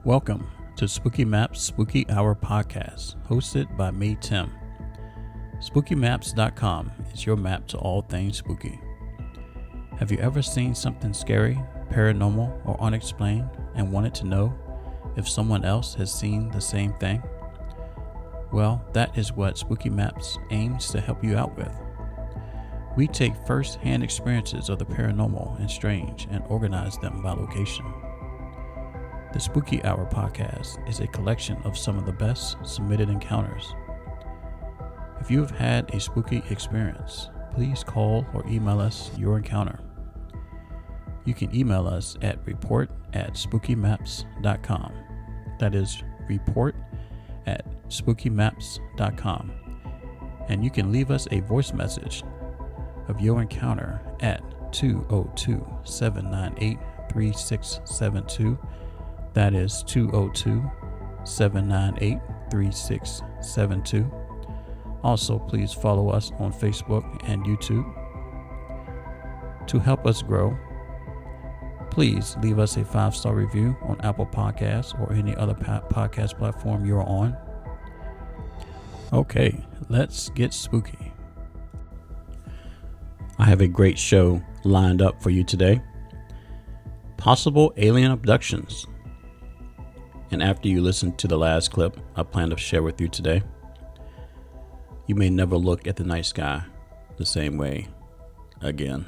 Welcome to Spooky Maps Spooky Hour podcast, hosted by me, Tim. SpookyMaps.com is your map to all things spooky. Have you ever seen something scary, paranormal, or unexplained and wanted to know if someone else has seen the same thing? Well, that is what Spooky Maps aims to help you out with. We take first-hand experiences of the paranormal and strange and organize them by location. The Spooky Hour podcast is a collection of some of the best submitted encounters. If you have had a spooky experience, please call or email us your encounter. You can email us at report@spookymaps.com. That is report@spookymaps.com. And you can leave us a voice message of your encounter at 202-798-3672. That is 202-798-3672. Also, please follow us on Facebook and YouTube. To help us grow, please leave us a 5-star review on Apple Podcasts or any other podcast platform you're on. Okay, let's get spooky. I have a great show lined up for you today. Possible alien abductions. And after you listen to the last clip I plan to share with you today, you may never look at the night sky the same way again.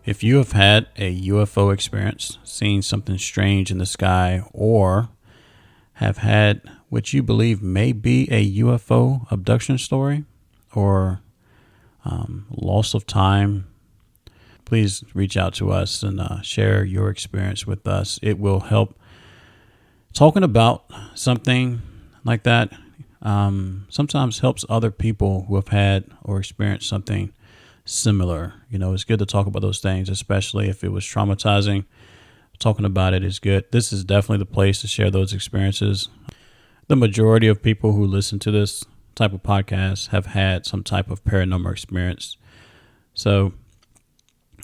If you have had a UFO experience, seen something strange in the sky, or have had what you believe may be a UFO abduction story or loss of time, please reach out to us and share your experience with us. It will help. Talking about something like that sometimes helps other people who have had or experienced something similar. You know, it's good to talk about those things, especially if it was traumatizing. Talking about it is good. This is definitely the place to share those experiences. The majority of people who listen to this type of podcast have had some type of paranormal experience. So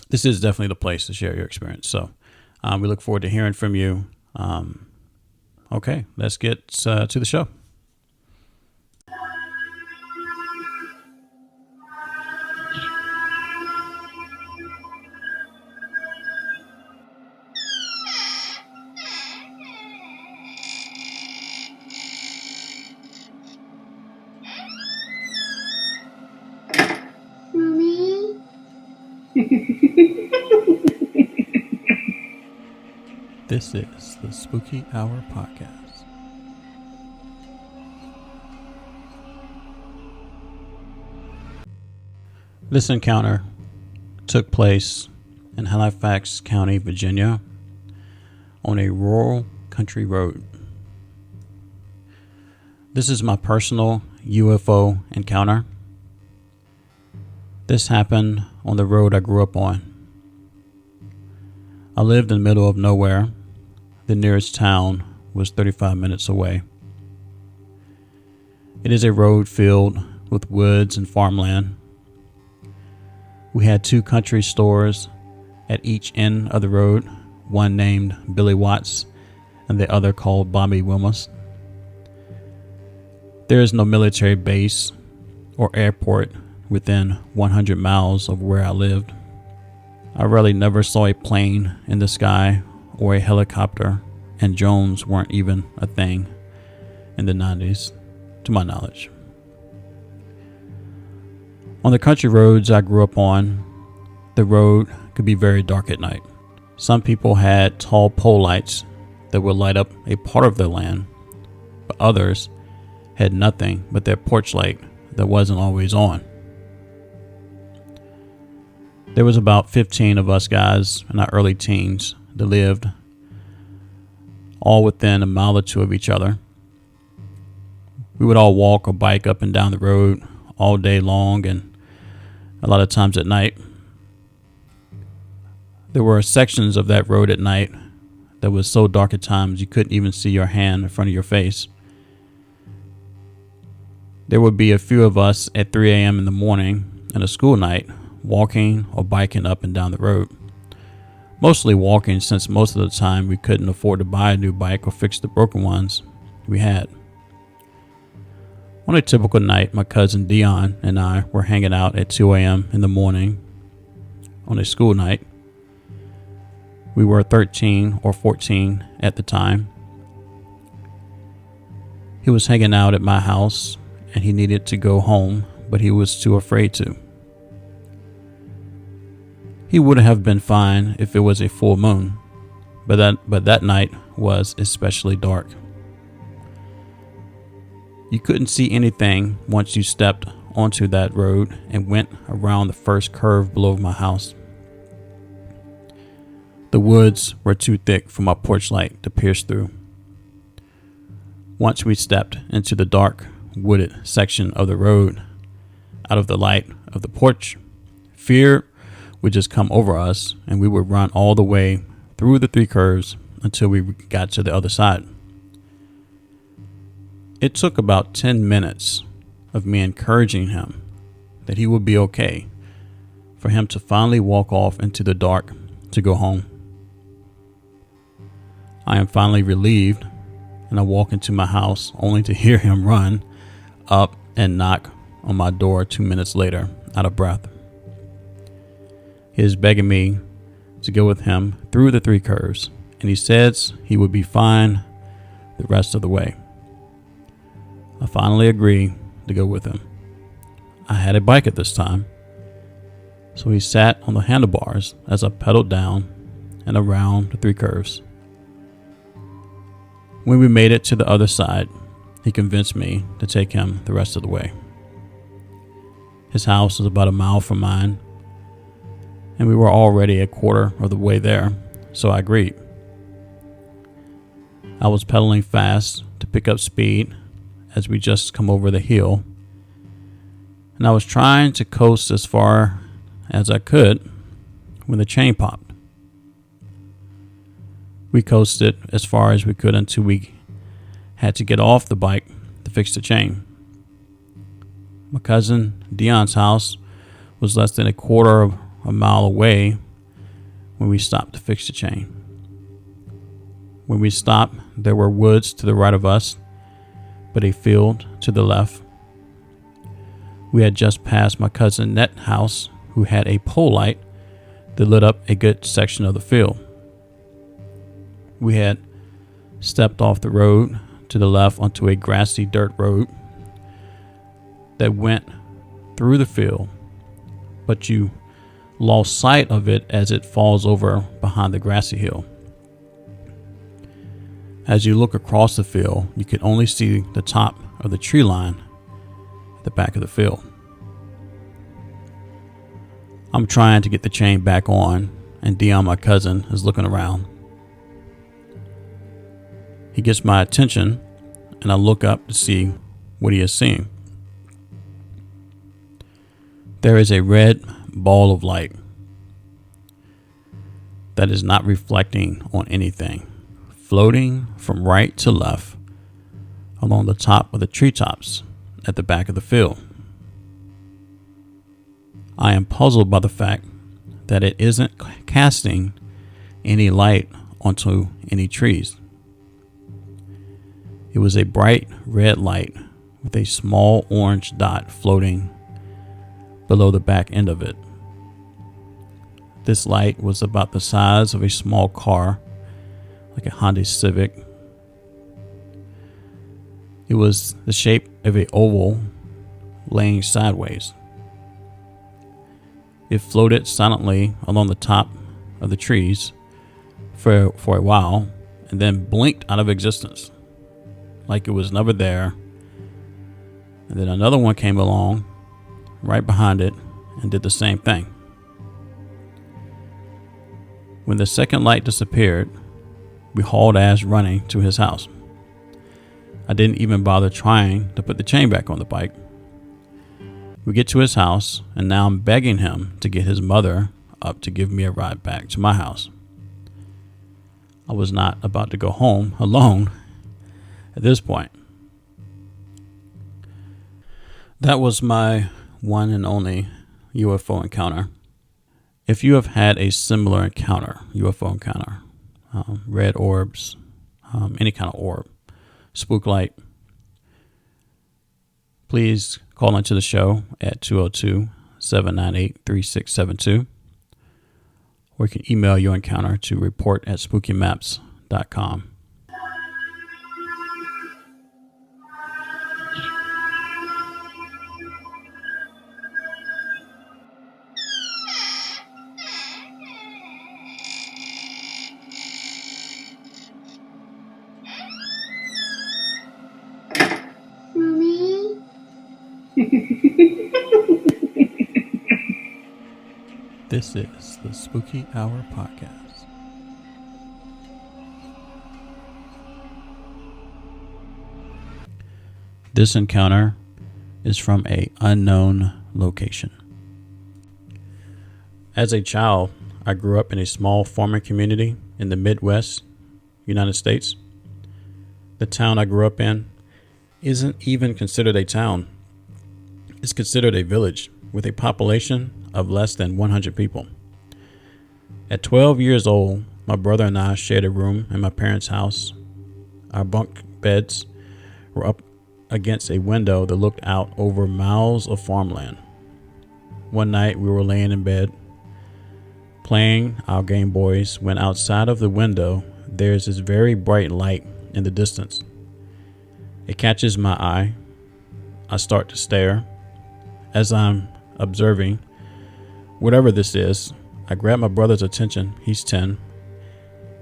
this is definitely the place to share your experience. So we look forward to hearing from you. Okay, let's get to the show. This is the Spooky Hour podcast. This encounter took place in Halifax County, Virginia, on a rural country road. This is my personal UFO encounter. This happened on the road I grew up on. I lived in the middle of nowhere. The nearest town was 35 minutes away. It is a road filled with woods and farmland. We had 2 country stores at each end of the road, one named Billy Watts and the other called Bobby Wilmus. There is no military base or airport within 100 miles of where I lived. I really never saw a plane in the sky or a helicopter, and drones weren't even a thing in the 90s, to my knowledge. On the country roads I grew up on, the road could be very dark at night. Some people had tall pole lights that would light up a part of their land, but others had nothing but their porch light that wasn't always on. There was about 15 of us guys in our early teens that lived all within a mile or 2 of each other. We would all walk or bike up and down the road all day long and a lot of times at night. There were sections of that road at night that was so dark at times you couldn't even see your hand in front of your face. There would be a few of us at 3 a.m. in the morning on a school night walking or biking up and down the road. Mostly walking, since most of the time we couldn't afford to buy a new bike or fix the broken ones we had. On a typical night, my cousin Dion and I were hanging out at 2 a.m. in the morning on a school night. We were 13 or 14 at the time. He was hanging out at my house and he needed to go home, but he was too afraid to. He would have been fine if it was a full moon, but that night was especially dark. You couldn't see anything once you stepped onto that road and went around the first curve below my house. The woods were too thick for my porch light to pierce through. Once we stepped into the dark, wooded section of the road, out of the light of the porch, fear would just come over us and we would run all the way through the 3 curves until we got to the other side. It took about 10 minutes of me encouraging him that he would be okay for him to finally walk off into the dark to go home. I am finally relieved, and I walk into my house only to hear him run up and knock on my door 2 minutes later, out of breath. He is begging me to go with him through the 3 curves, and he says he would be fine the rest of the way. I finally agree to go with him. I had a bike at this time, so he sat on the handlebars as I pedaled down and around the 3 curves. When we made it to the other side, he convinced me to take him the rest of the way. His house was about a mile from mine, and we were already a quarter of the way there, so I agreed. I was pedaling fast to pick up speed as we just come over the hill, and I was trying to coast as far as I could when the chain popped. We coasted as far as we could until we had to get off the bike to fix the chain. My cousin Dion's house was less than a quarter of a mile away when we stopped to fix the chain. When we stopped, there were woods to the right of us, but a field to the left. We had just passed my cousin Net's house, who had a pole light that lit up a good section of the field. We had stepped off the road to the left onto a grassy dirt road that went through the field, but you lost sight of it as it falls over behind the grassy hill. As you look across the field, you could only see the top of the tree line at the back of the field. I'm trying to get the chain back on, and Dion, my cousin, is looking around. He gets my attention, and I look up to see what he is seeing. There is a red ball of light that is not reflecting on anything, floating from right to left along the top of the treetops at the back of the field. I am puzzled by the fact that it isn't casting any light onto any trees. It was a bright red light with a small orange dot floating below the back end of it. This light was about the size of a small car, like a Honda Civic. It was the shape of an oval laying sideways. It floated silently along the top of the trees for a while and then blinked out of existence, like it was never there. And then another one came along right behind it and did the same thing. When the second light disappeared, we hauled ass running to his house. I didn't even bother trying to put the chain back on the bike. We get to his house, and now I'm begging him to get his mother up to give me a ride back to my house. I was not about to go home alone at this point. That was my one and only UFO encounter. If you have had a similar encounter, UFO encounter, red orbs, any kind of orb, spook light, please call into the show at 202-798-3672. Or you can email your encounter to report@spookymaps.com. Mommy? This is the Spooky Hour Podcast. This encounter is from an unknown location. As a child, I grew up in a small farming community in the Midwest, United States. The town I grew up in isn't even considered a town. It's considered a village with a population of less than 100 people. At 12 years old, my brother and I shared a room in my parents' house. Our bunk beds were up against a window that looked out over miles of farmland. One night we were laying in bed playing our Game Boys when outside of the window there's this very bright light in the distance. It catches my eye. I start to stare. As I'm observing whatever this is, I grab my brother's attention. He's 10,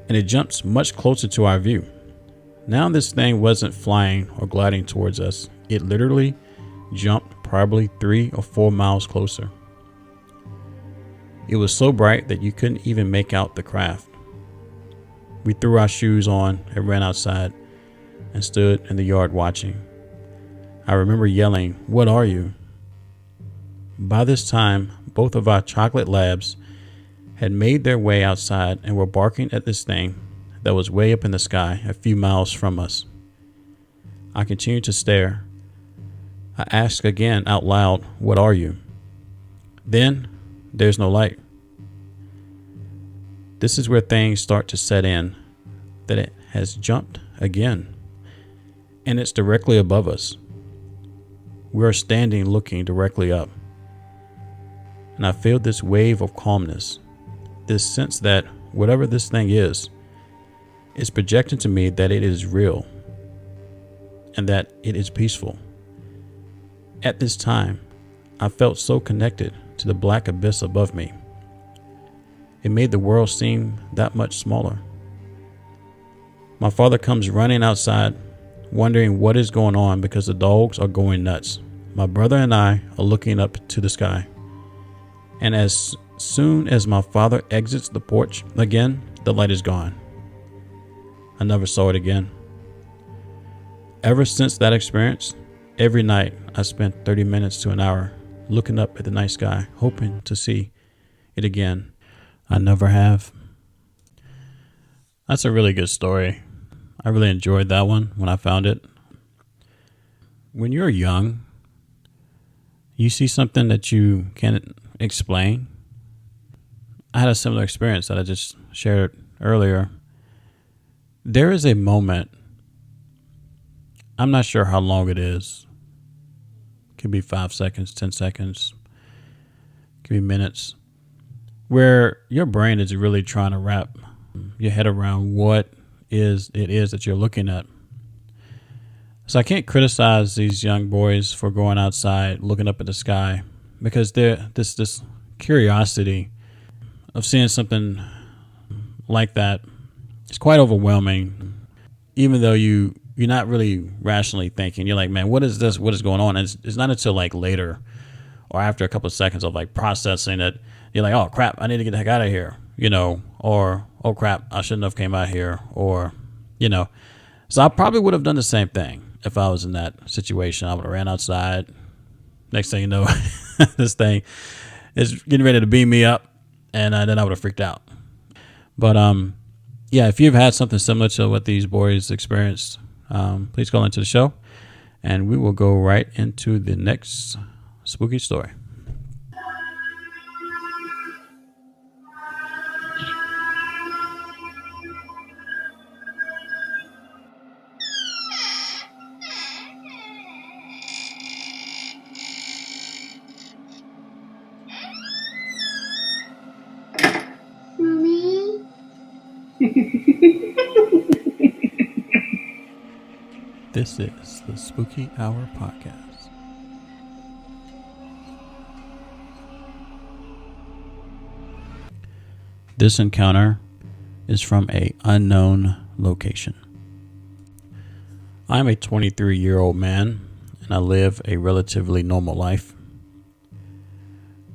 and it jumps much closer to our view. Now this thing wasn't flying or gliding towards us. It literally jumped probably 3 or 4 miles closer. It was so bright that you couldn't even make out the craft. We threw our shoes on and ran outside and stood in the yard watching. I remember yelling, "What are you?" By this time, both of our chocolate labs had made their way outside and were barking at this thing that was way up in the sky a few miles from us. I continued to stare. I asked again out loud, "What are you?" Then there's no light. This is where things start to set in, that it has jumped again, and it's directly above us. We are standing looking directly up, and I feel this wave of calmness, this sense that whatever this thing is projecting to me that it is real and that it is peaceful. At this time, I felt so connected to the black abyss above me. It made the world seem that much smaller. My father comes running outside, wondering what is going on because the dogs are going nuts. My brother and I are looking up to the sky. And as soon as my father exits the porch again, the light is gone. I never saw it again. Ever since that experience, every night I spent 30 minutes to an hour looking up at the night sky, hoping to see it again. I never have. That's a really good story. I really enjoyed that one when I found it. When you're young, you see something that you can't explain. I had a similar experience that I just shared earlier. There is a moment, I'm not sure how long it is. It could be 5 seconds, 10 seconds, it could be minutes, where your brain is really trying to wrap your head around what it is that you're looking at. So I can't criticize these young boys for going outside, looking up at the sky, because they're this curiosity of seeing something like that. It's quite overwhelming, even though you're not really rationally thinking. You're like, man, what is this? What is going on? And it's not until like later or after a couple of seconds of like processing it, you're like, oh crap, I need to get the heck out of here, or oh crap, I shouldn't have came out here, or, So I probably would have done the same thing if I was in that situation. I would have ran outside. Next thing you know, this thing is getting ready to beam me up, and then I would have freaked out. But yeah, if you've had something similar to what these boys experienced, please call into the show, and we will go right into the next spooky story. This is the Spooky Hour Podcast. This encounter is from an unknown location. I'm a 23-year-old man, and I live a relatively normal life.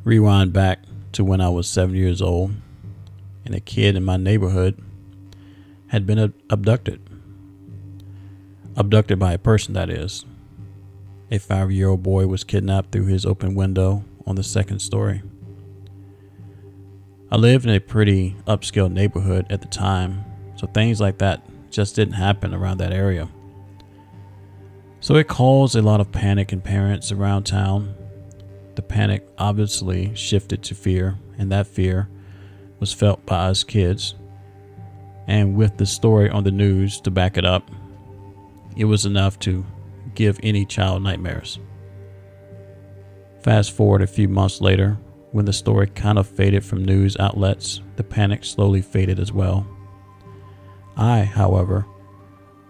Rewind back to when I was 7 years old, and a kid in my neighborhood had been abducted. Abducted by a person, that is. A 5-year-old boy was kidnapped through his open window on the second story. I lived in a pretty upscale neighborhood at the time, so things like that just didn't happen around that area. So it caused a lot of panic in parents around town. The panic obviously shifted to fear, and that fear was felt by us kids. And with the story on the news to back it up, it was enough to give any child nightmares. Fast forward a few months later, when the story kind of faded from news outlets, the panic slowly faded as well. I, however,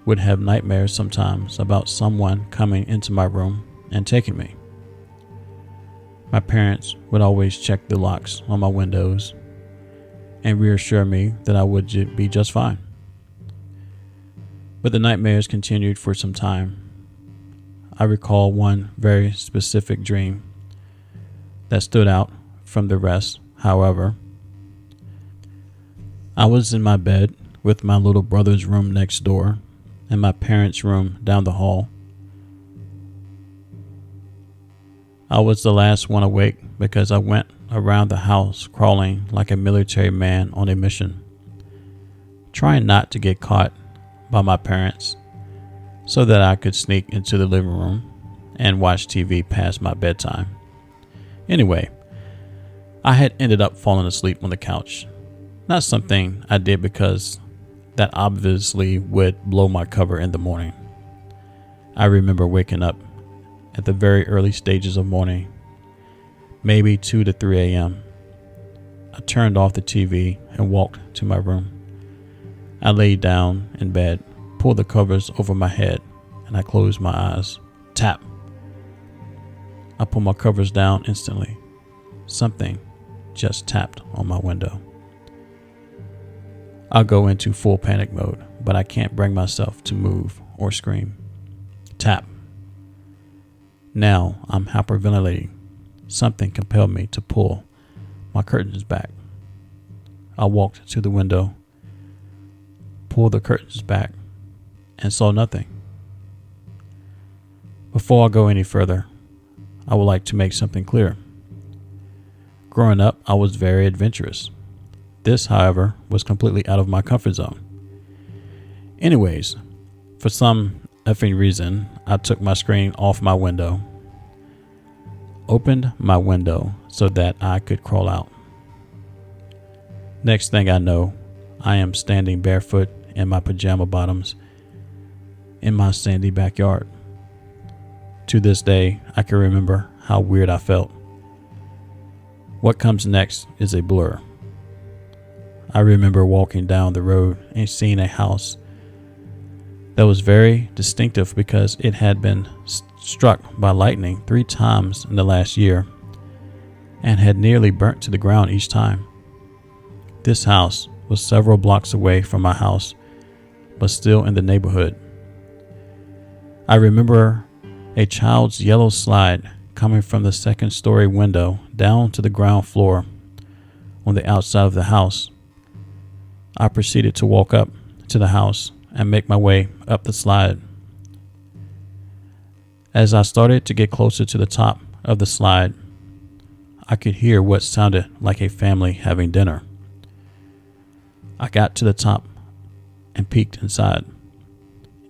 would have nightmares sometimes about someone coming into my room and taking me. My parents would always check the locks on my windows and reassure me that I would be just fine. But the nightmares continued for some time. I recall one very specific dream that stood out from the rest, however. I was in my bed with my little brother's room next door and my parents' room down the hall. I was the last one awake because I went around the house crawling like a military man on a mission, trying not to get caught by my parents so that I could sneak into the living room and watch TV past my bedtime. Anyway, I had ended up falling asleep on the couch. Not something I did because that obviously would blow my cover in the morning. I remember waking up at the very early stages of morning, maybe 2 to 3 a.m. I turned off the TV and walked to my room. I laid down in bed, pulled the covers over my head, and I closed my eyes. Tap. I pulled my covers down instantly. Something just tapped on my window. I'll go into full panic mode, but I can't bring myself to move or scream. Tap. Now I'm hyperventilating. Something compelled me to pull my curtains back. I walked to the window, pulled the curtains back, and saw nothing. Before I go any further, I would like to make something clear. Growing up, I was very adventurous. This, however, was completely out of my comfort zone. Anyways, for some effing reason, I took my screen off my window, opened my window so that I could crawl out. Next thing I know, I am standing barefoot in my pajama bottoms in my sandy backyard. To this day, I can remember how weird I felt. What comes next is a blur. I remember walking down the road and seeing a house that was very distinctive because it had been struck by lightning 3 times in the last year and had nearly burnt to the ground each time. This house was several blocks away from my house, but still in the neighborhood. I remember a child's yellow slide coming from the second-story window down to the ground floor on the outside of the house. I proceeded to walk up to the house and make my way up the slide. As I started to get closer to the top of the slide, I could hear what sounded like a family having dinner. I got to the top and peeked inside.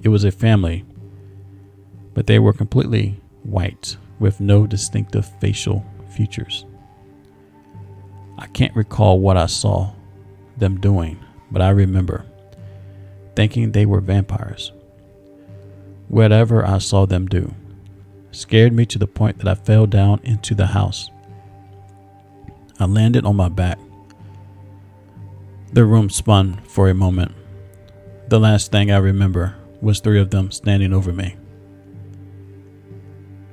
It was a family, but they were completely white with no distinctive facial features. I can't recall what I saw them doing, but I remember thinking they were vampires. Whatever I saw them do scared me to the point that I fell down into the house. I landed on my back. The room spun for a moment. The last thing I remember was three of them standing over me.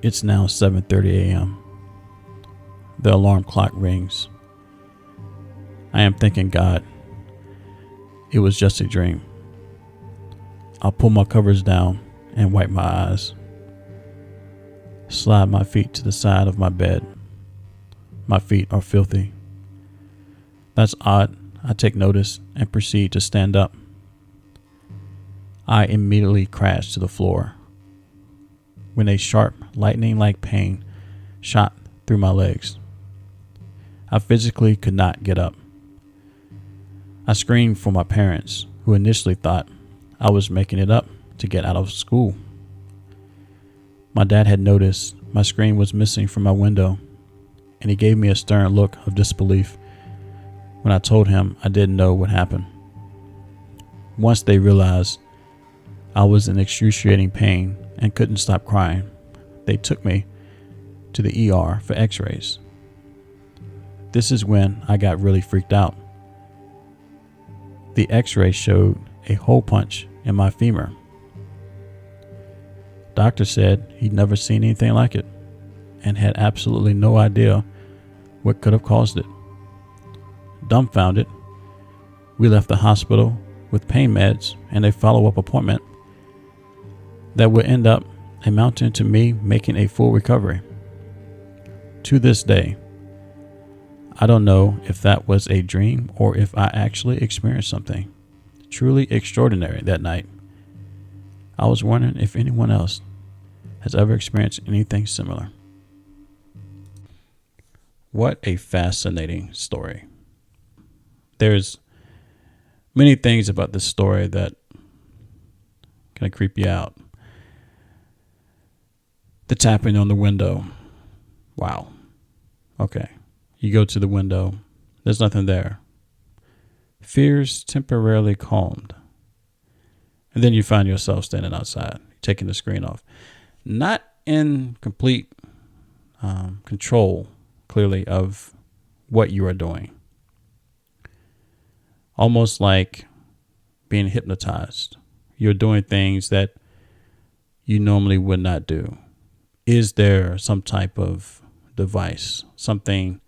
It's now 7:30 a.m. The alarm clock rings. I am thanking God it was just a dream. I'll pull my covers down and wipe my eyes. Slide my feet to the side of my bed. My feet are filthy. That's odd. I take notice and proceed to stand up. I immediately crash to the floor when a sharp, lightning-like pain shot through my legs. I physically could not get up. I screamed for my parents, who initially thought I was making it up to get out of school. My dad had noticed my screen was missing from my window, and he gave me a stern look of disbelief when I told him I didn't know what happened. Once they realized I was in excruciating pain and couldn't stop crying, they took me to the ER for x-rays. This is when I got really freaked out. The x-ray showed a hole punch in my femur. Doctor said he'd never seen anything like it and had absolutely no idea what could have caused it. Dumbfounded, we left the hospital with pain meds and a follow-up appointment that would end up amounting to me making a full recovery. To this day, I don't know if that was a dream or if I actually experienced something truly extraordinary that night. I was wondering if anyone else has ever experienced anything similar. What a fascinating story. There's many things about this story that kind of creep you out. The tapping on the window. Wow. Okay. You go to the window. There's nothing there. Fears temporarily calmed. And then you find yourself standing outside, taking the screen off. Not in complete control, clearly, of what you are doing. Almost like being hypnotized. You're doing things that you normally would not do. Is there some type of device, something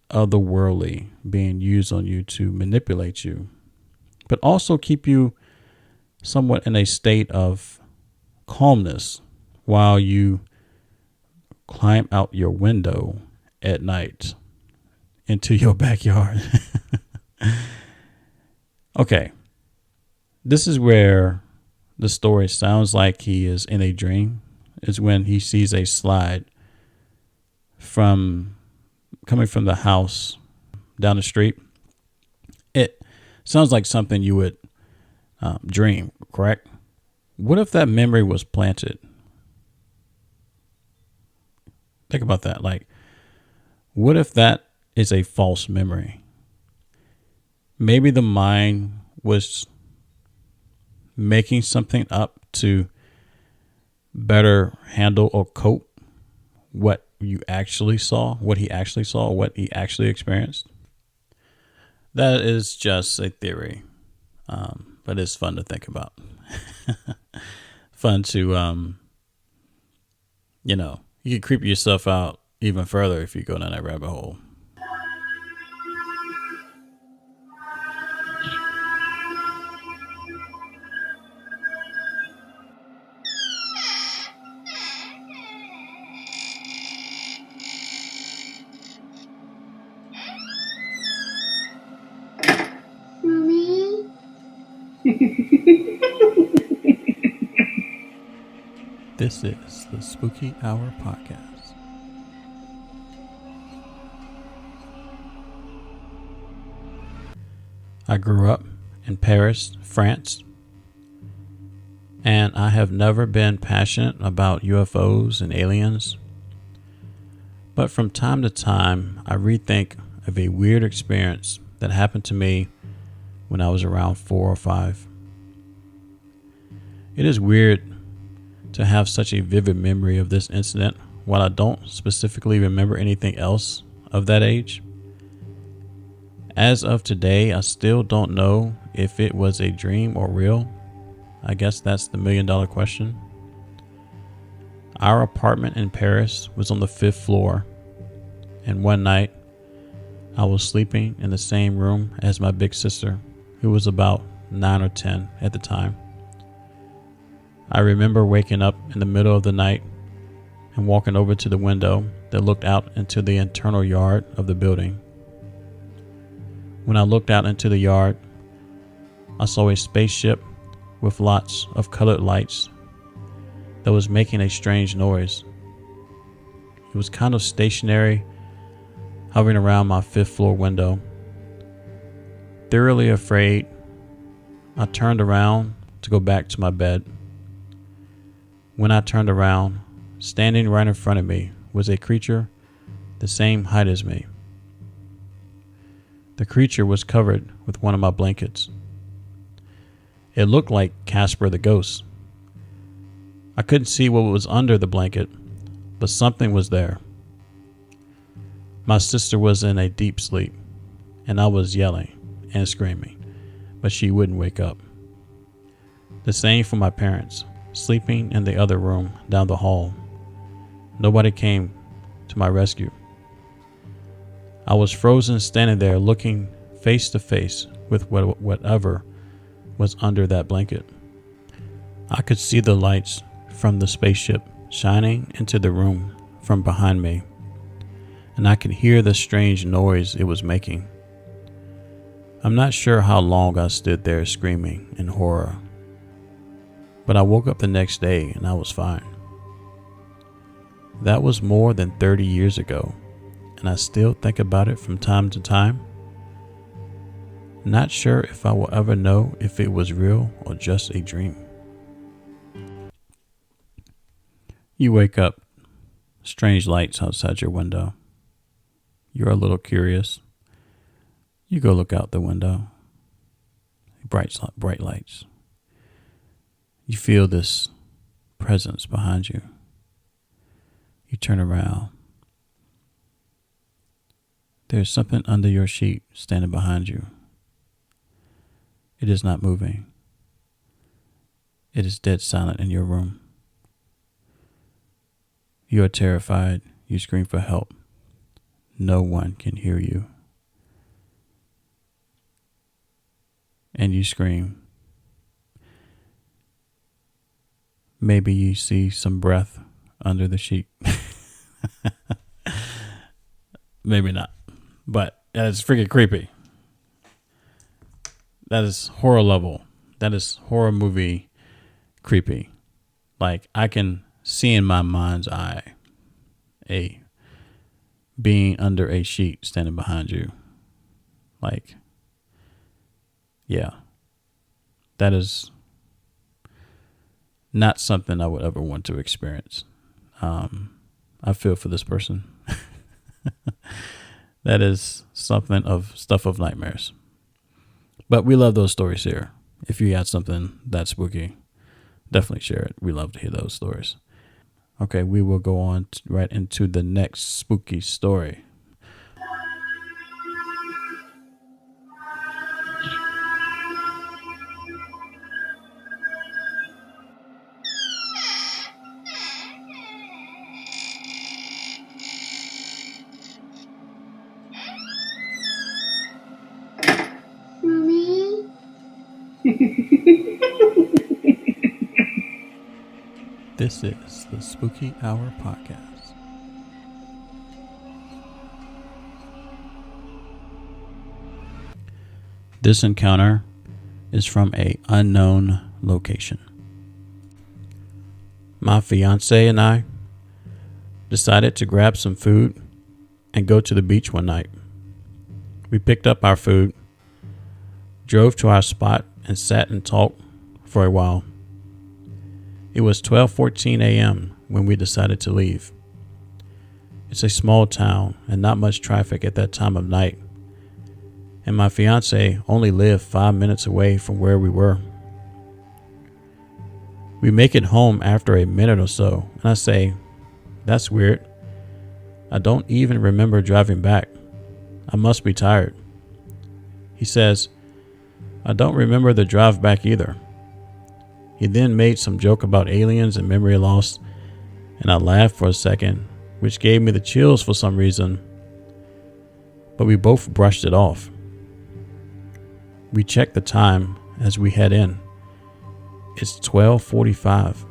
otherworldly being used on you to manipulate you, but also keep you somewhat in a state of calmness while you climb out your window at night into your backyard? Okay. This is where the story sounds like he is in a dream, is when he sees a slide coming from the house down the street. It sounds like something you would dream, correct? What if that memory was planted? Think about that. Like, what if that is a false memory? Maybe the mind was making something up to better handle or cope what you actually saw, what he actually saw, what he actually experienced. That is just a theory, but it's fun to think about. Fun to, you can creep yourself out even further if you go down that rabbit hole. Mommy? This is the Spooky Hour Podcast. I grew up in Paris, France, and I have never been passionate about UFOs and aliens. But from time to time, I rethink of a weird experience that happened to me when I was around 4 or 5. It is weird to have such a vivid memory of this incident while I don't specifically remember anything else of that age. As of today, I still don't know if it was a dream or real. I guess that's the $1,000,000 question. Our apartment in Paris was on the 5th floor, and one night I was sleeping in the same room as my big sister, who was about 9 or 10 at the time. I remember waking up in the middle of the night and walking over to the window that looked out into the internal yard of the building. When I looked out into the yard, I saw a spaceship with lots of colored lights that was making a strange noise. It was kind of stationary, hovering around my 5th floor window. Thoroughly afraid, I turned around to go back to my bed. When I turned around, standing right in front of me was a creature the same height as me. The creature was covered with one of my blankets. It looked like Casper the Ghost. I couldn't see what was under the blanket, but something was there. My sister was in a deep sleep, and I was yelling and screaming, but she wouldn't wake up. The same for my parents, sleeping in the other room down the hall. Nobody came to my rescue. I was frozen standing there looking face to face with whatever was under that blanket. I could see the lights from the spaceship shining into the room from behind me, and I could hear the strange noise it was making. I'm not sure how long I stood there screaming in horror, but I woke up the next day and I was fine. That was more than 30 years ago, and I still think about it from time to time. Not sure if I will ever know if it was real or just a dream. You wake up, strange lights outside your window. You're a little curious. You go look out the window. Bright lights. You feel this presence behind you. You turn around. There's something under your sheet standing behind you. It is not moving. It is dead silent in your room. You are terrified. You scream for help. No one can hear you. And you scream. Maybe you see some breath under the sheet. Maybe not. But that is freaking creepy. That is horror level. That is horror movie creepy. Like, I can see in my mind's eye a being under a sheet standing behind you. Like, yeah. That is not something I would ever want to experience. I feel for this person. That is something of stuff of nightmares. But we love those stories here. If you got something that spooky, definitely share it. We love to hear those stories. Okay, we will go on right into the next spooky story. Mommy? This is the Spooky Hour Podcast. This encounter is from an unknown location. My fiance and I decided to grab some food and go to the beach one night. We picked up our food, drove to our spot, and sat and talked for a while. It was 12:14 a.m. when we decided to leave. It's a small town and not much traffic at that time of night, and my fiance only lived 5 minutes away from where we were. We make it home after a minute or so, and I say, "That's weird. I don't even remember driving back. I must be tired." He says, I don't remember the drive back either. He then made some joke about aliens and memory loss, and I laughed for a second, which gave me the chills for some reason, but we both brushed it off. We checked the time as we head in. It's 12:45.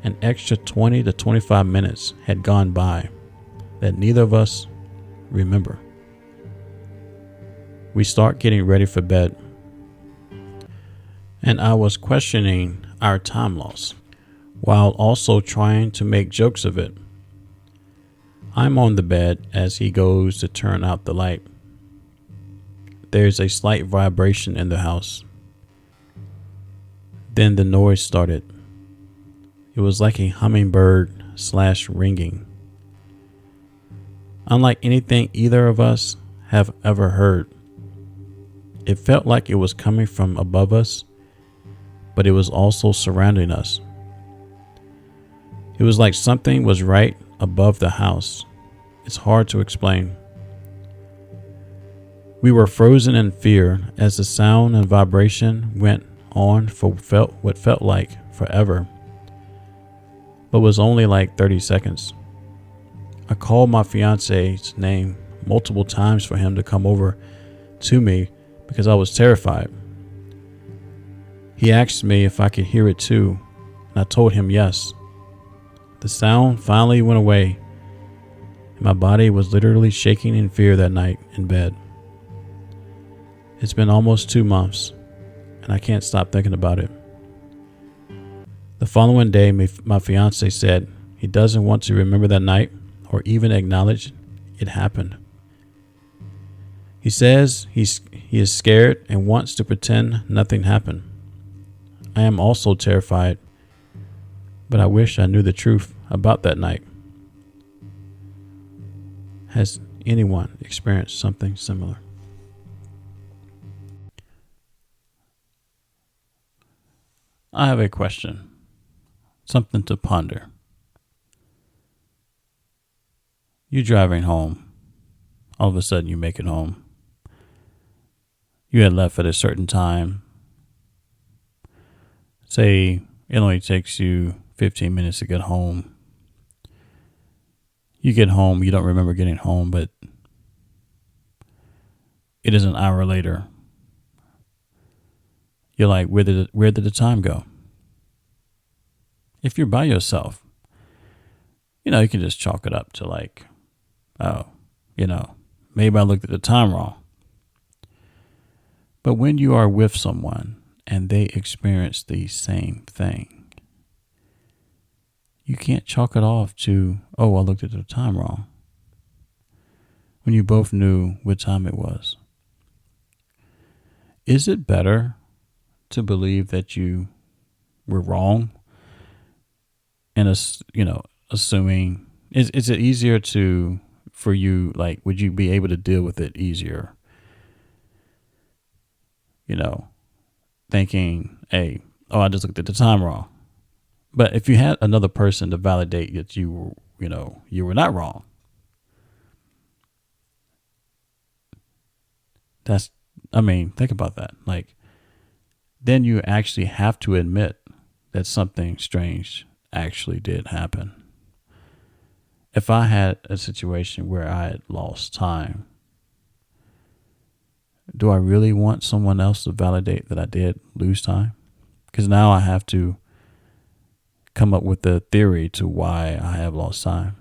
An extra 20 to 25 minutes had gone by that neither of us remember. We start getting ready for bed, and I was questioning our time loss while also trying to make jokes of it. I'm on the bed as he goes to turn out the light. There's a slight vibration in the house. Then the noise started. It was like a hummingbird / ringing. Unlike anything either of us have ever heard. It felt like it was coming from above us, but it was also surrounding us. It was like something was right above the house. It's hard to explain. We were frozen in fear as the sound and vibration went on for what felt like forever, but was only like 30 seconds. I called my fiance's name multiple times for him to come over to me because I was terrified. He asked me if I could hear it too, and I told him yes. The sound finally went away, and my body was literally shaking in fear that night in bed. It's been almost 2 months, and I can't stop thinking about it. The following day, my fiance said he doesn't want to remember that night or even acknowledge it happened. He says he is scared and wants to pretend nothing happened. I am also terrified, but I wish I knew the truth about that night. Has anyone experienced something similar? I have a question, something to ponder. You're driving home. All of a sudden you make it home. You had left at a certain time. Say it only takes you 15 minutes to get home. You get home, you don't remember getting home, but it is an hour later. You're like, where did the time go? If you're by yourself, you can just chalk it up to like, oh, maybe I looked at the time wrong. But when you are with someone and they experience the same thing, you can't chalk it off to, oh, I looked at the time wrong, when you both knew what time it was. Is it better to believe that you were wrong and assuming, is it easier for you, like, would you be able to deal with it easier? Thinking, hey, I just looked at the time wrong. But if you had another person to validate that you were not wrong, think about that. Like, then you actually have to admit that something strange actually did happen. If I had a situation where I had lost time, do I really want someone else to validate that I did lose time? Because now I have to come up with a theory to why I have lost time.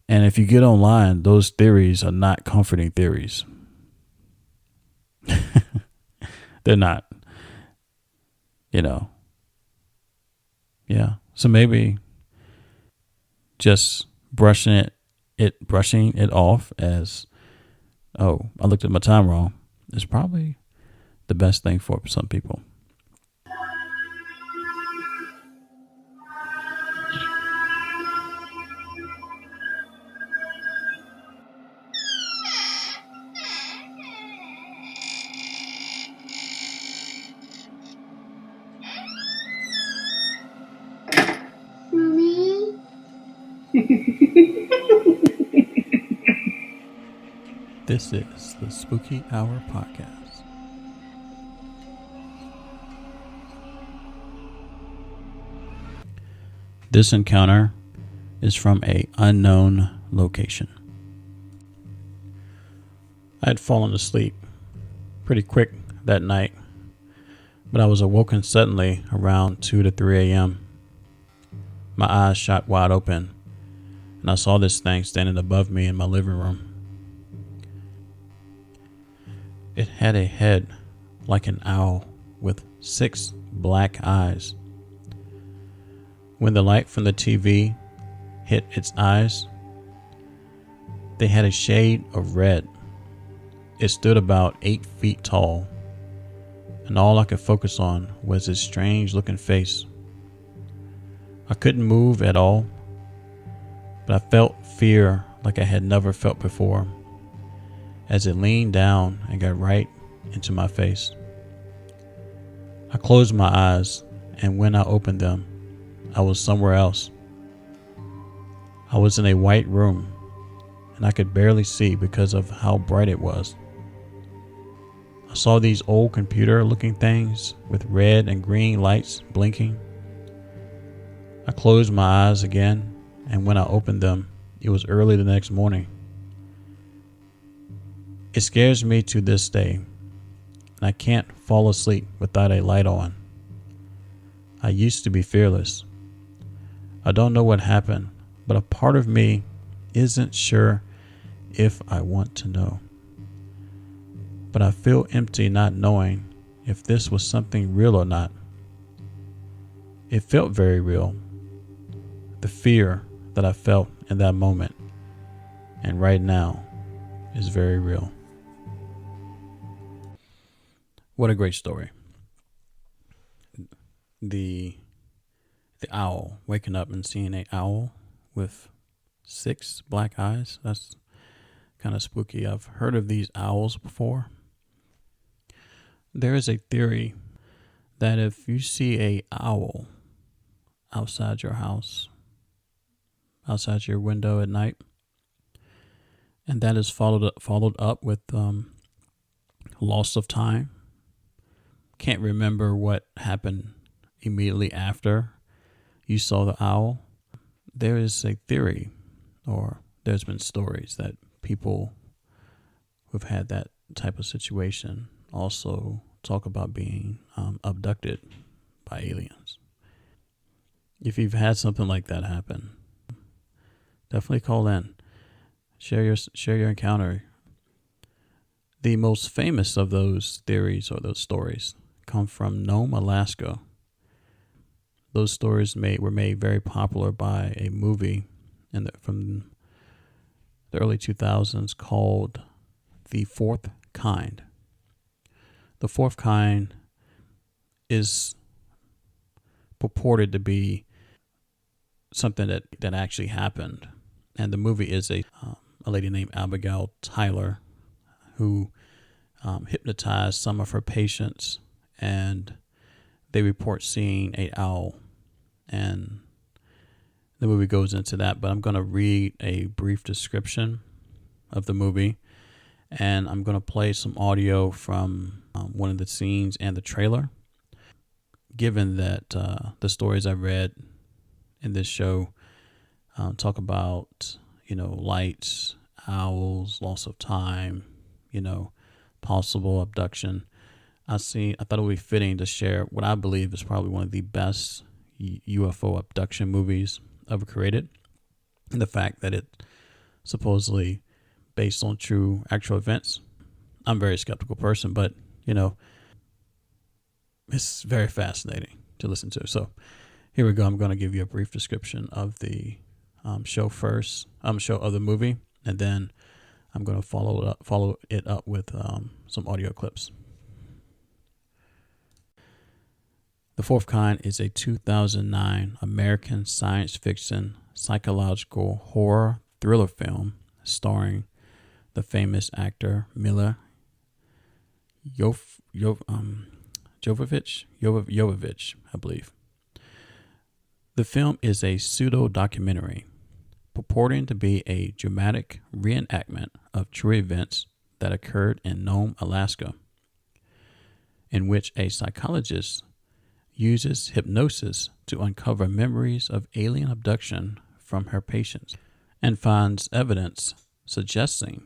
And if you get online, those theories are not comforting theories. They're not. Yeah. So maybe just brushing it off as, oh, I looked at my time wrong, is probably the best thing for some people. This is the Spooky Hour Podcast. This encounter is from an unknown location. I had fallen asleep pretty quick that night, but I was awoken suddenly around 2 to 3 a.m. My eyes shot wide open, and I saw this thing standing above me in my living room. It had a head like an owl with 6 black eyes. When the light from the TV hit its eyes, they had a shade of red. It stood about 8 feet tall, and all I could focus on was its strange looking face. I couldn't move at all, but I felt fear like I had never felt before as it leaned down and got right into my face. I closed my eyes, and when I opened them, I was somewhere else. I was in a white room, and I could barely see because of how bright it was. I saw these old computer-looking things with red and green lights blinking. I closed my eyes again, and when I opened them, it was early the next morning. It scares me to this day, and I can't fall asleep without a light on. I used to be fearless. I don't know what happened, but a part of me isn't sure if I want to know. But I feel empty not knowing if this was something real or not. It felt very real. The fear that I felt in that moment and right now is very real. What a great story. The owl, waking up and seeing an owl with 6 black eyes. That's kind of spooky. I've heard of these owls before. There is a theory that if you see a owl outside your house, outside your window at night, and that is followed up with loss of time. Can't remember what happened immediately after you saw the owl. There is a theory, or there's been stories that people who've had that type of situation also talk about being abducted by aliens. If you've had something like that happen, definitely call in. Share your encounter. The most famous of those theories or those stories come from Nome, Alaska. Those stories were made very popular by a movie from the early 2000s called The Fourth Kind. The Fourth Kind is purported to be something that actually happened. And the movie is a lady named Abigail Tyler who hypnotized some of her patients, and they report seeing an owl. And the movie goes into that, but I'm going to read a brief description of the movie, and I'm going to play some audio from one of the scenes and the trailer. Given that the stories I read in this show talk about, lights, owls, loss of time, possible abduction, I thought it would be fitting to share what I believe is probably one of the best UFO abduction movies ever created. And the fact that it supposedly based on true actual events. I'm a very skeptical person, but it's very fascinating to listen to. So here we go. I'm going to give you a brief description of the show first, show of the movie, and then I'm going to follow it up with some audio clips. The Fourth Kind is a 2009 American science fiction psychological horror thriller film starring the famous actor Milla Jovovich, I believe. The film is a pseudo-documentary purporting to be a dramatic reenactment of true events that occurred in Nome, Alaska, in which a psychologist uses hypnosis to uncover memories of alien abduction from her patients and finds evidence suggesting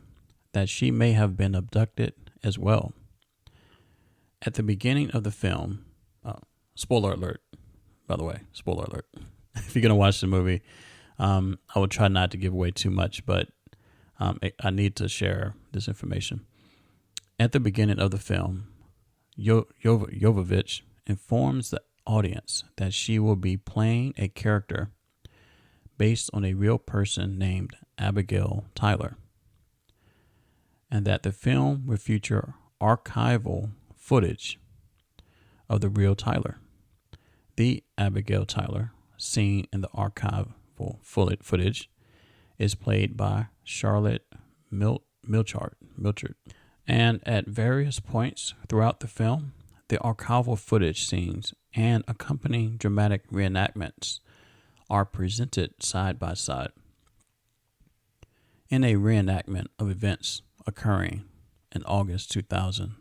that she may have been abducted as well. At the beginning of the film, spoiler alert, by the way, spoiler alert. If you're going to watch the movie, I will try not to give away too much, but I need to share this information. At the beginning of the film, Jovovich informs the audience that she will be playing a character based on a real person named Abigail Tyler, and that the film will feature archival footage of the real Tyler. The Abigail Tyler seen in the archival footage is played by Charlotte Milchard. And at various points throughout the film, the archival footage scenes and accompanying dramatic reenactments are presented side by side. In a reenactment of events occurring in August 2000,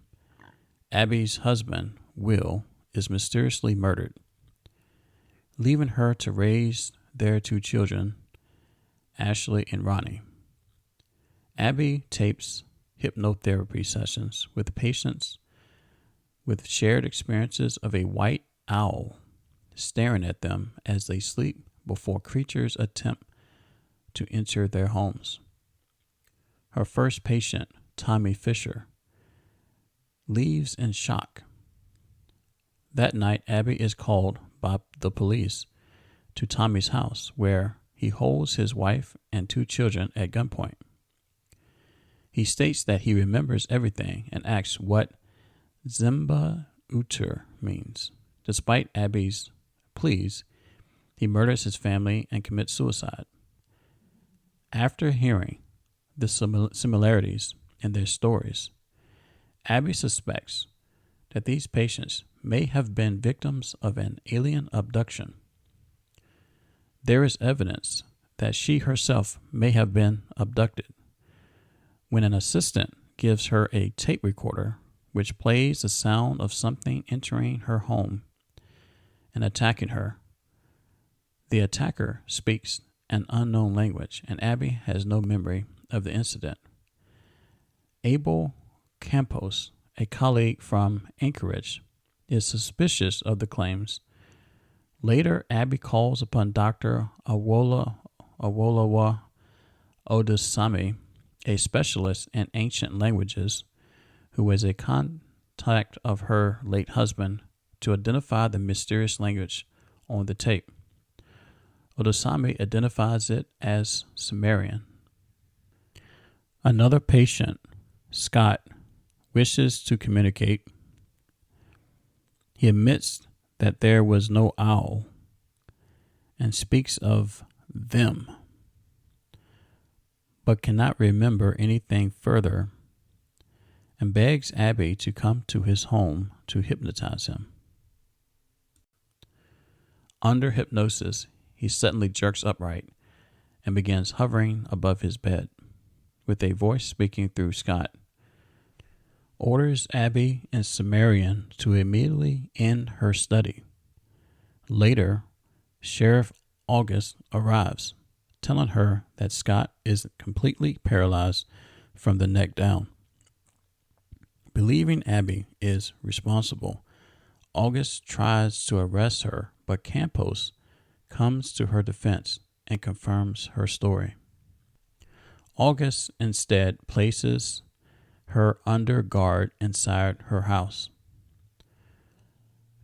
Abby's husband, Will, is mysteriously murdered, leaving her to raise their two children, Ashley and Ronnie. Abby tapes hypnotherapy sessions with patients with shared experiences of a white owl staring at them as they sleep before creatures attempt to enter their homes. Her first patient, Tommy Fisher, leaves in shock. That night, Abby is called by the police to Tommy's house, where he holds his wife and two children at gunpoint. He states that he remembers everything and asks what Zimba Uter means. Despite Abby's pleas, he murders his family and commits suicide. After hearing the similarities in their stories, Abby suspects that these patients may have been victims of an alien abduction. There is evidence that she herself may have been abducted when an assistant gives her a tape recorder which plays the sound of something entering her home and attacking her. The attacker speaks an unknown language, and Abby has no memory of the incident. Abel Campos, a colleague from Anchorage, is suspicious of the claims. Later, Abby calls upon Dr. Awolowo Odusami, a specialist in ancient languages, who was a contact of her late husband, to identify the mysterious language on the tape. Odusami identifies it as Sumerian. Another patient, Scott, wishes to communicate. He admits that there was no owl and speaks of them, but cannot remember anything further, and begs Abby to come to his home to hypnotize him. Under hypnosis, he suddenly jerks upright and begins hovering above his bed, with a voice speaking through Scott. Orders Abby in Sumerian to immediately end her study. Later, Sheriff August arrives, telling her that Scott is completely paralyzed from the neck down. Believing Abby is responsible, August tries to arrest her, but Campos comes to her defense and confirms her story. August instead places her under guard inside her house.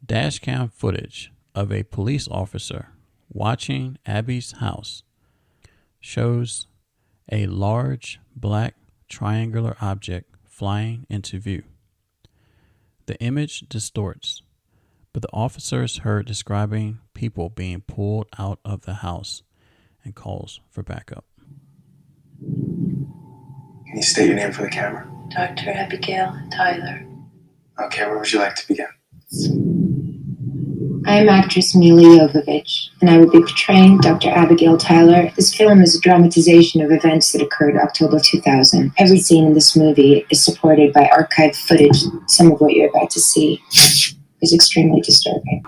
Dashcam footage of a police officer watching Abby's house shows a large black triangular object flying into view. The image distorts, but the officer is heard describing people being pulled out of the house and calls for backup. Can you state your name for the camera? Dr. Abigail Tyler. Okay, where would you like to begin? I am actress Mila Jovovich, and I will be portraying Dr. Abigail Tyler. This film is a dramatization of events that occurred October 2000. Every scene in this movie is supported by archived footage. Some of what you're about to see is extremely disturbing.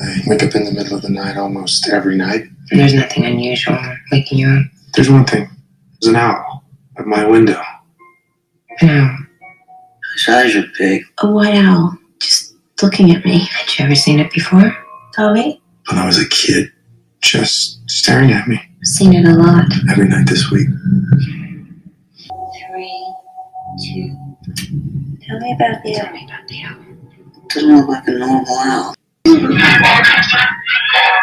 I wake up in the middle of the night almost every night. There's nothing unusual waking you up. There's one thing. There's an owl at my window. An owl? His eyes are big. A white owl. Just looking at me. Had you ever seen it before, Tommy? When I was a kid, just staring at me. I've seen it a lot. Every night this week. 3, 2. Tell me about the owl. Doesn't look like a normal owl.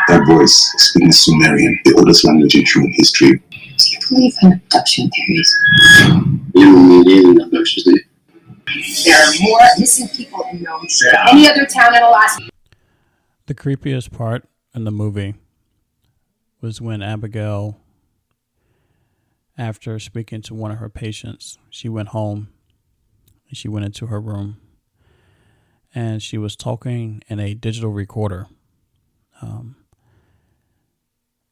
That voice speaking Sumerian, the oldest language in human history. Do you believe in abduction theories? You don't need alien abductions, do you? There are more missing people in Nome than any other town in Alaska. The creepiest part in the movie was when Abigail, after speaking to one of her patients, she went home and she went into her room and she was talking in a digital recorder.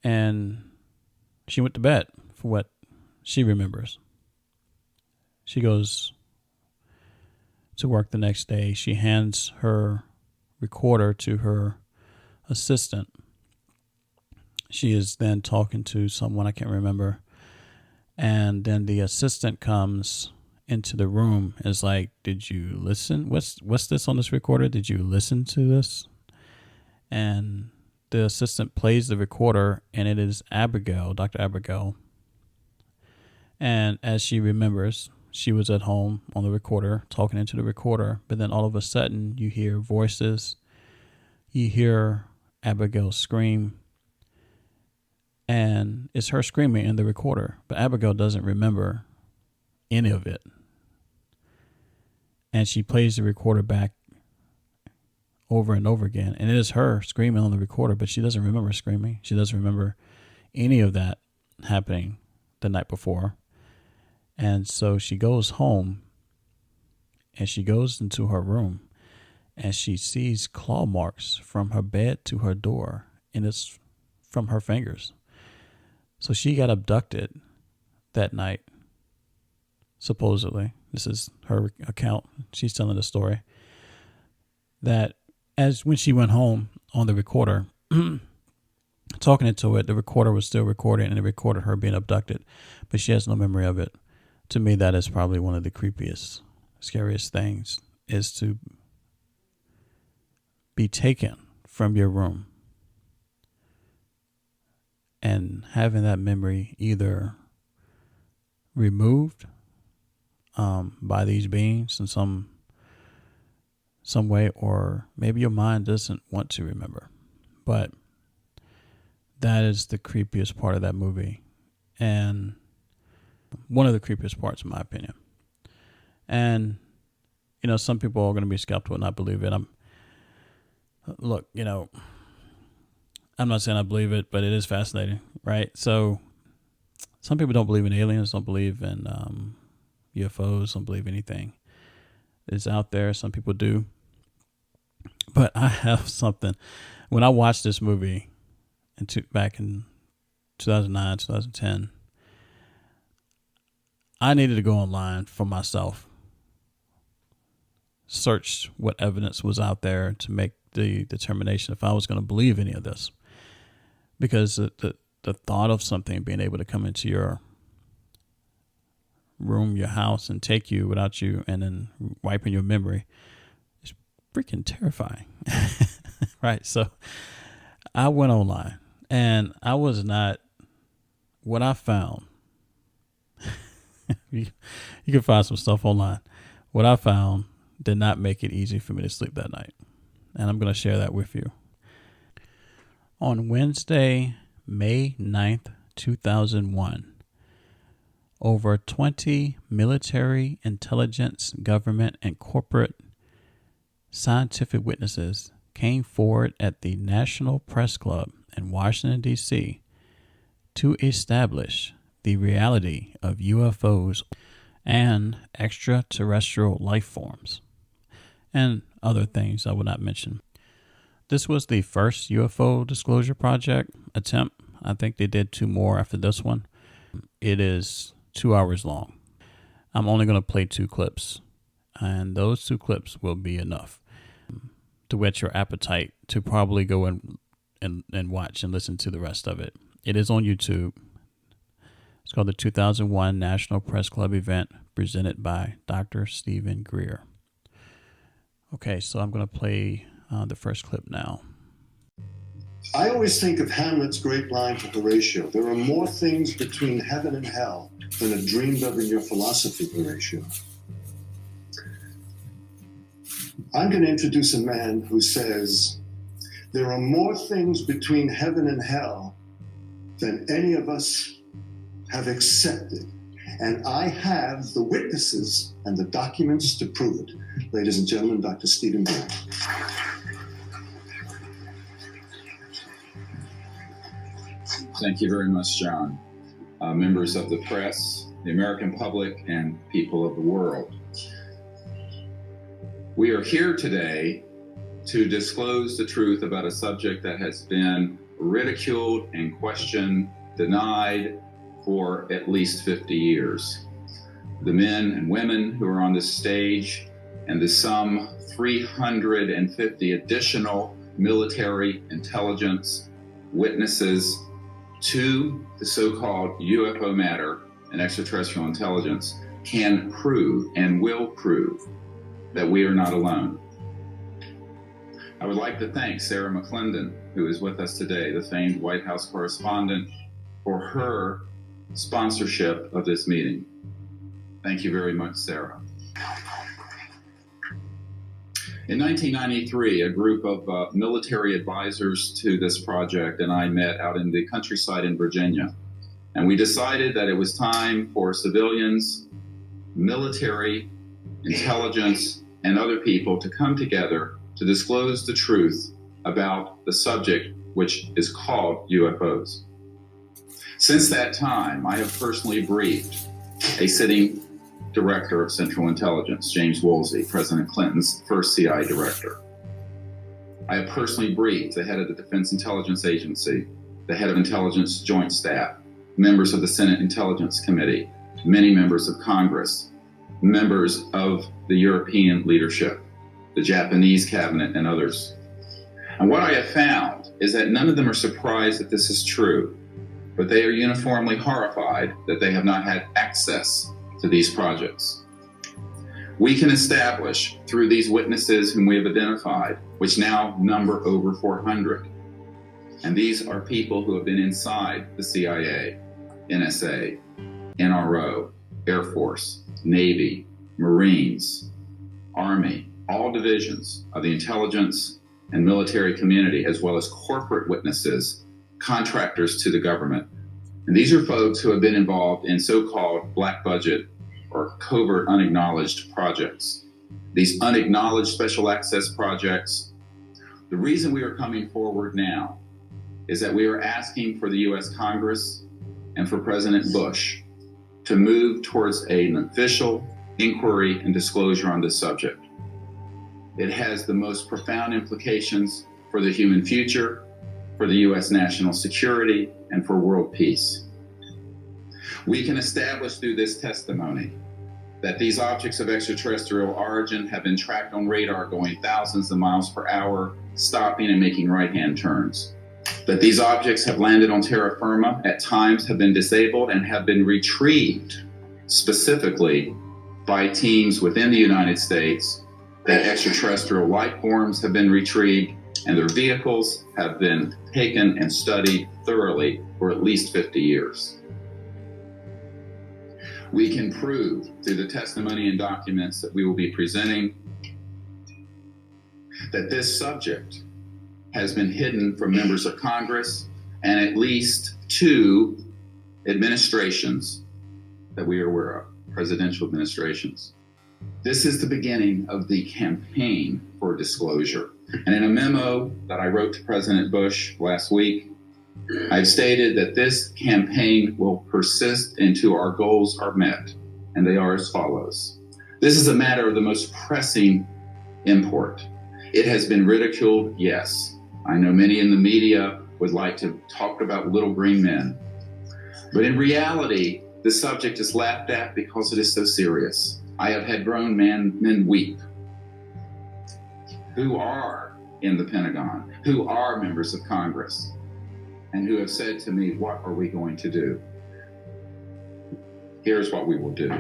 And she went to bed for what she remembers. She goes to work the next day. She hands her recorder to her assistant. She is then talking to someone, I can't remember. And then the assistant comes into the room and is like, did you listen? What's this on this recorder? Did you listen to this? And the assistant plays the recorder, and it is Abigail, Dr. Abigail. And as she remembers, she was at home on the recorder, talking into the recorder, but then all of a sudden you hear voices, you hear Abigail scream, and it's her screaming in the recorder, but Abigail doesn't remember any of it. And she plays the recorder back over and over again, and it is her screaming on the recorder, but she doesn't remember screaming. She doesn't remember any of that happening the night before. And so she goes home and she goes into her room and she sees claw marks from her bed to her door, and it's from her fingers. So she got abducted that night, supposedly. This is her account. She's telling the story that as when she went home on the recorder, talking into it, the recorder was still recording and it recorded her being abducted, but she has no memory of it. To me, that is probably one of the creepiest, scariest things, is to be taken from your room and having that memory either removed by these beings in some way, or maybe your mind doesn't want to remember. But that is the creepiest part of that movie, and one of the creepiest parts in my opinion. And some people are going to be skeptical and not believe it. I'm not saying I believe it, but it is fascinating, right? So some people don't believe in aliens, don't believe in UFOs, don't believe anything is out there. Some people do. But I have something. When I watched this movie back in 2009, 2010, I needed to go online for myself, search what evidence was out there to make the determination if I was going to believe any of this. Because the thought of something being able to come into your room, your house, and take you without you, and then wiping your memory, is freaking terrifying. Right? So I went online, and I was not, what I found, you can find some stuff online. What I found did not make it easy for me to sleep that night. And I'm going to share that with you. On Wednesday, May 9th, 2001, over 20 military, intelligence, government, and corporate scientific witnesses came forward at the National Press Club in Washington, D.C. to establish the reality of UFOs and extraterrestrial life forms, and other things I will not mention. This was the first UFO disclosure project attempt. I think they did 2 more after this one. It is 2 hours long. I'm only going to play 2 clips, and those 2 clips will be enough to whet your appetite to probably go and watch and listen to the rest of it. It is on YouTube. It's called the 2001 National Press Club event presented by Dr. Stephen Greer. Okay, so I'm going to play the first clip now. I always think of Hamlet's great line to Horatio. There are more things between heaven and hell than are dreamed of in your philosophy, Horatio. I'm going to introduce a man who says, there are more things between heaven and hell than any of us have accepted. And I have the witnesses and the documents to prove it. Ladies and gentlemen, Dr. Stephen Greer. Thank you very much, John. Members of the press, the American public, and people of the world. We are here today to disclose the truth about a subject that has been ridiculed and questioned, denied for at least 50 years. The men and women who are on this stage and the some 350 additional military intelligence witnesses to the so-called UFO matter and extraterrestrial intelligence can prove and will prove that we are not alone. I would like to thank Sarah McClendon, who is with us today, the famed White House correspondent, for her sponsorship of this meeting. Thank you very much, Sarah. In 1993, a group of military advisors to this project and I met out in the countryside in Virginia. And we decided that it was time for civilians, military, intelligence, and other people to come together to disclose the truth about the subject which is called UFOs. Since that time, I have personally briefed a sitting director of Central Intelligence, James Woolsey, President Clinton's first CIA director. I have personally briefed the head of the Defense Intelligence Agency, the head of Intelligence Joint Staff, members of the Senate Intelligence Committee, many members of Congress, members of the European leadership, the Japanese cabinet, and others. And what I have found is that none of them are surprised that this is true, but they are uniformly horrified that they have not had access to these projects. We can establish through these witnesses whom we have identified, which now number over 400, and these are people who have been inside the CIA, NSA, NRO, Air Force, Navy, Marines, Army, all divisions of the intelligence and military community, as well as corporate witnesses, contractors to the government. And these are folks who have been involved in so-called black budget or covert unacknowledged projects. These unacknowledged special access projects, the reason we are coming forward now is that we are asking for the US Congress and for President Bush to move towards an official inquiry and disclosure on this subject. It has the most profound implications for the human future, for the US national security, and for world peace. We can establish through this testimony that these objects of extraterrestrial origin have been tracked on radar going thousands of miles per hour, stopping and making right-hand turns. That these objects have landed on terra firma, at times have been disabled, and have been retrieved specifically by teams within the United States. That extraterrestrial life forms have been retrieved and their vehicles have been taken and studied thoroughly for at least 50 years. We can prove through the testimony and documents that we will be presenting that this subject has been hidden from members of Congress and at least 2 administrations that we are aware of, presidential administrations. This is the beginning of the campaign for disclosure. And in a memo that I wrote to President Bush last week, I've stated that this campaign will persist until our goals are met, and they are as follows. This is a matter of the most pressing import. It has been ridiculed, yes, I know many in the media would like to talk about little green men. But in reality, the subject is laughed at because it is so serious. I have had grown men weep who are in the Pentagon, who are members of Congress, and who have said to me, what are we going to do? Here's what we will do.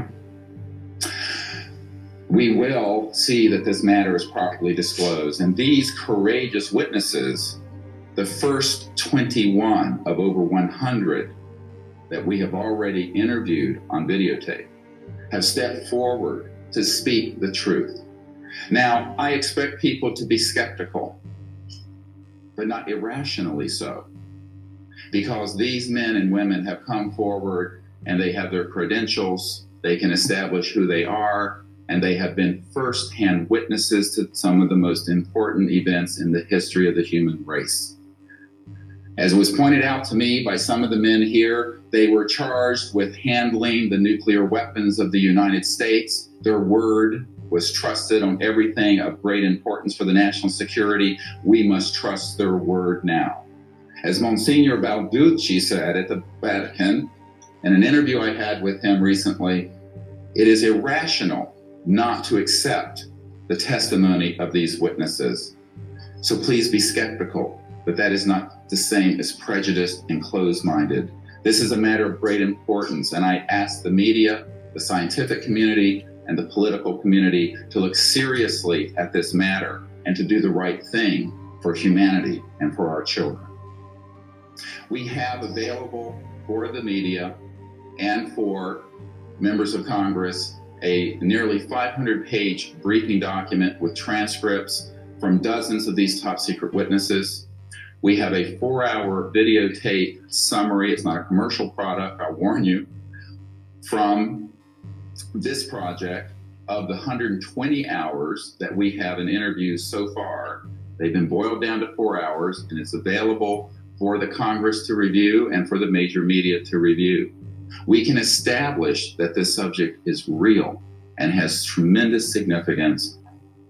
We will see that this matter is properly disclosed, and these courageous witnesses, the first 21 of over 100 that we have already interviewed on videotape, have stepped forward to speak the truth. Now, I expect people to be skeptical, but not irrationally so, because these men and women have come forward and they have their credentials, they can establish who they are, and they have been first-hand witnesses to some of the most important events in the history of the human race. As was pointed out to me by some of the men here, they were charged with handling the nuclear weapons of the United States. Their word was trusted on everything of great importance for the national security. We must trust their word now. As Monsignor Balducci said at the Vatican, in an interview I had with him recently, it is irrational not to accept the testimony of these witnesses. So please be skeptical, but that is not the same as prejudiced and closed-minded. This is a matter of great importance, and I ask the media, the scientific community, and the political community to look seriously at this matter and to do the right thing for humanity and for our children. We have available for the media and for members of Congress a nearly 500-page briefing document with transcripts from dozens of these top secret witnesses. We have a 4-hour videotape summary. It's not a commercial product, I'll warn you, from this project of the 120 hours that we have in interviews so far. They've been boiled down to 4 hours, and it's available for the Congress to review and for the major media to review. We can establish that this subject is real and has tremendous significance.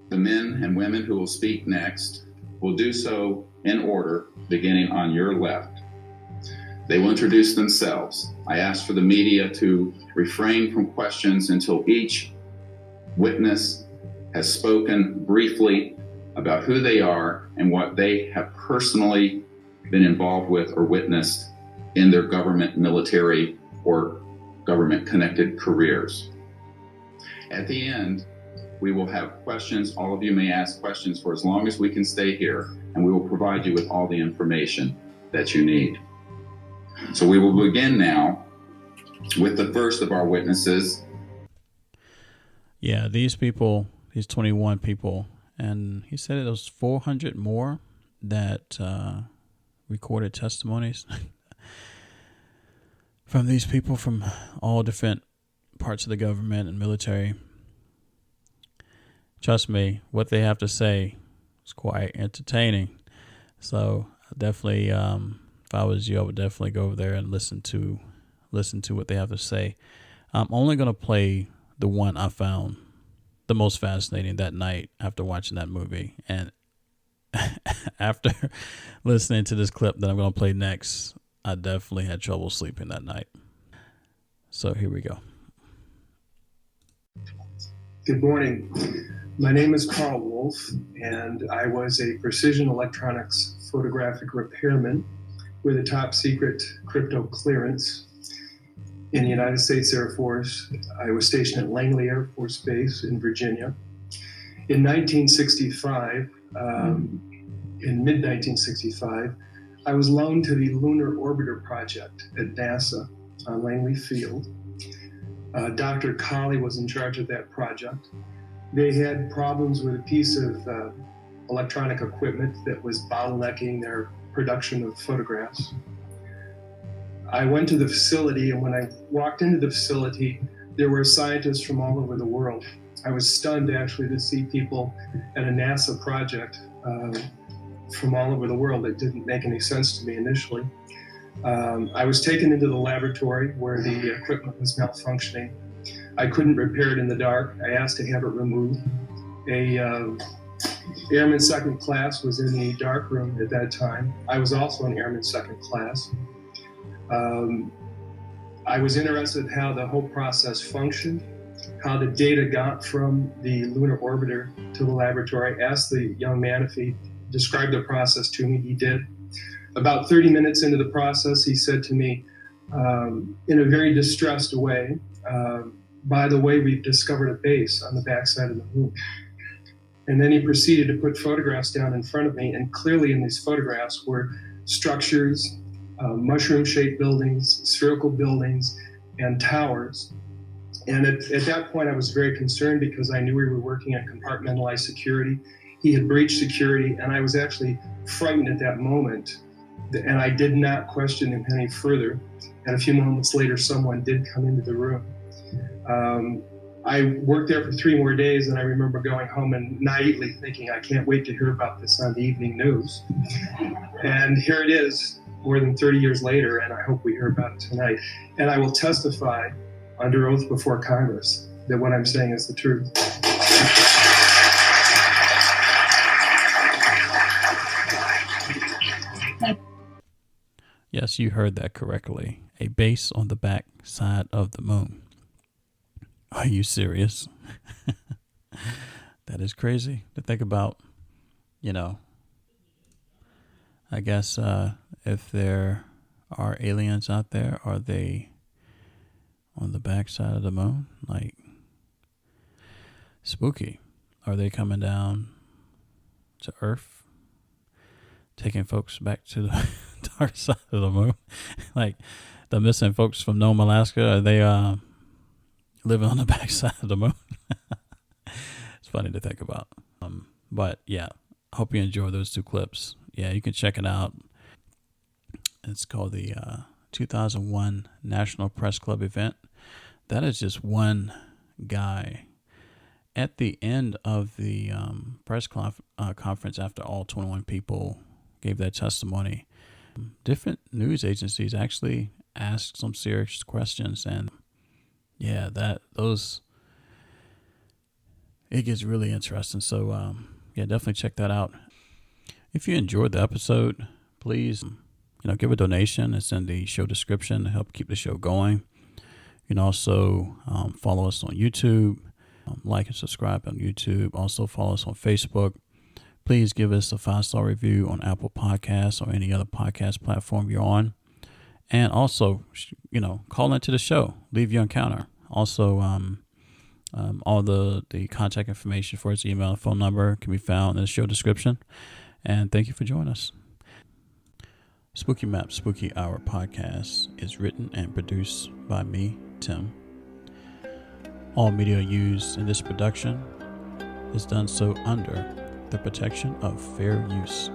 The men and women who will speak next will do so in order, beginning on your left. They will introduce themselves. I ask for the media to refrain from questions until each witness has spoken briefly about who they are and what they have personally been involved with or witnessed in their government, military, or government-connected careers. At the end, we will have questions. All of you may ask questions for as long as we can stay here, and we will provide you with all the information that you need. So we will begin now with the first of our witnesses. Yeah, these people, these 21 people, and he said it was 400 more that recorded testimonies from these people from all different parts of the government and military. Trust me, what they have to say is quite entertaining. So definitely, if I was you, I would definitely go over there and listen to what they have to say. I'm only going to play the one I found the most fascinating that night after watching that movie. And after listening to this clip that I'm going to play next, I definitely had trouble sleeping that night. So here we go. Good morning. My name is Carl Wolf, and I was a precision electronics photographic repairman with a top secret crypto clearance in the United States Air Force. I was stationed at Langley Air Force Base in Virginia. In 1965, in mid-1965, I was loaned to the Lunar Orbiter Project at NASA on Langley Field. Dr. Colley was in charge of that project. They had problems with a piece of electronic equipment that was bottlenecking their production of photographs. I went to the facility, and when I walked into the facility, there were scientists from all over the world. I was stunned actually to see people at a NASA project from all over the world. It didn't make any sense to me initially. I was taken into the laboratory where the equipment was malfunctioning. I couldn't repair it in the dark. I asked to have it removed. A Airman second class was in the dark room at that time. I was also an airman second class. I was interested in how the whole process functioned, how the data got from the lunar orbiter to the laboratory. I asked the young man if he described the process to me. He did. About 30 minutes into the process, he said to me, in a very distressed way, by the way, we've discovered a base on the backside of the moon. And then he proceeded to put photographs down in front of me, and clearly in these photographs were structures, mushroom-shaped buildings, spherical buildings, and towers. And at that point, I was very concerned because I knew we were working on compartmentalized security. He had breached security, and I was actually frightened at that moment. And I did not question him any further. And a few moments later, someone did come into the room. I worked there for 3 more days, and I remember going home and naively thinking, I can't wait to hear about this on the evening news. And here it is, more than 30 years later, and I hope we hear about it tonight. And I will testify under oath before Congress that what I'm saying is the truth. Yes, you heard that correctly. A base on the back side of the moon. Are you serious? That is crazy to think about. You know, I guess if there are aliens out there, are they on the back side of the moon? Like, spooky. Are they coming down to Earth, taking folks back to the dark side of the moon? Like the missing folks from Nome, Alaska, are they living on the back side of the moon? It's funny to think about. But yeah, I hope you enjoy those 2 clips. Yeah, you can check it out. It's called the 2001 National Press Club event. That is just one guy. At the end of the press conference, after all 21 people gave their testimony, different news agencies actually asked some serious questions, and yeah, it gets really interesting. So yeah, definitely check that out. If you enjoyed the episode, please give a donation. It's in the show description to help keep the show going. You can also follow us on YouTube, like and subscribe on YouTube. Also follow us on Facebook. Please give us a 5-star review on Apple Podcasts or any other podcast platform you're on. And also, call into the show. Leave your encounter. Also, all the contact information for his email and phone number can be found in the show description. And thank you for joining us. Spooky Map, Spooky Hour podcast is written and produced by me, Tim. All media used in this production is done so under the protection of fair use.